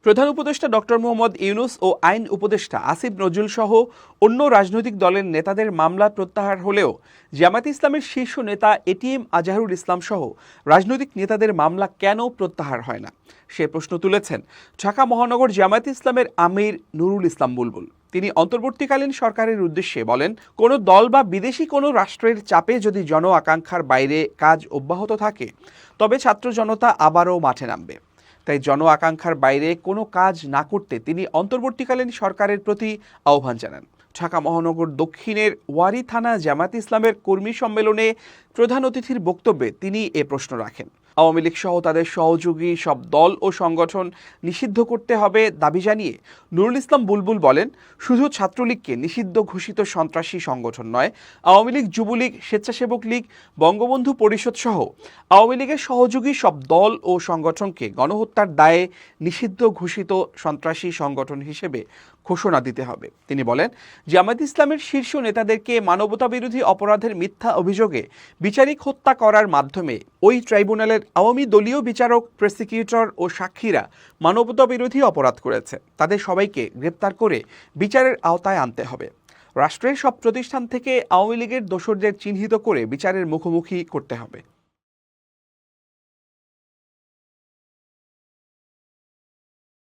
প্রধান উপদেষ্টা ডক্টর মোহাম্মদ ইউনূস ও আইন উপদেষ্টা আসিফ নজরুল সহ অন্য রাজনৈতিক দলের নেতাদের মামলা প্রত্যাহার হলেও জামায়াতে ইসলামের শীর্ষ নেতা এটিএম আজহারুল ইসলাম সহ রাজনৈতিক নেতাদের মামলা কেন প্রত্যাহার হয় না সে প্রশ্ন তুলেছেন ঢাকা মহানগর জামায়াতে ইসলামের আমির নুরুল ইসলাম বুলবুল। তিনি অন্তর্বর্তীকালীন সরকারের উদ্দেশ্যে বলেন, কোনো দল বা বিদেশি কোনো রাষ্ট্রের চাপে যদি জন আকাঙ্ক্ষার বাইরে কাজ অব্যাহত থাকে তবে ছাত্র জনতা আবারও মাঠে নামবে। তাই জন আকাঙ্ক্ষার বাইরে কোনো কাজ না করতে তিনি অন্তর্বর্তীকালীন সরকারের প্রতি আহ্বান জানান। ঢাকা মহানগর দক্ষিণের ওয়ারী থানা জামায়াতে ইসলামের কর্মী সম্মেলনে প্রধান অতিথির বক্তব্যে তিনি এ প্রশ্ন রাখেন। আওয়ামী লীগ সহ তাদের সহযোগী সব দল ও সংগঠন নিষিদ্ধ করতে হবে দাবি জানিয়ে নুরুল ইসলাম বুলবুল বলেন, শুধু ছাত্রলীগকে নিষিদ্ধ ঘোষিত সন্ত্রাসী সংগঠন নয়, আওয়ামী লীগ, যুবলীগ, স্বেচ্ছাসেবক লীগ, বঙ্গবন্ধু পরিষদ সহ আওয়ামী লীগের সহযোগী সব দল ও সংগঠনকে গণহত্যার দায়ে নিষিদ্ধ ঘোষিত সন্ত্রাসী সংগঠন হিসেবে ঘোষণা দিতে হবে। তিনি বলেন, জামায়াতে ইসলামের শীর্ষ নেতাদেরকে মানবতাবিরোধী অপরাধের মিথ্যা অভিযোগে বিচারিক হত্যা করার মাধ্যমে ওই ট্রাইব্যুনালের আওয়ামী দলীয় বিচারক, প্রসিকিউটর ও সাক্ষীরা মানবতাবিরোধী অপরাধ করেছে। তাদের সবাইকে গ্রেপ্তার করে বিচারের আওতায় আনতে হবে। রাষ্ট্রের সব প্রতিষ্ঠান থেকে আওয়ামী লীগের দোসরদের চিহ্নিত করে বিচারের মুখোমুখি করতে হবে।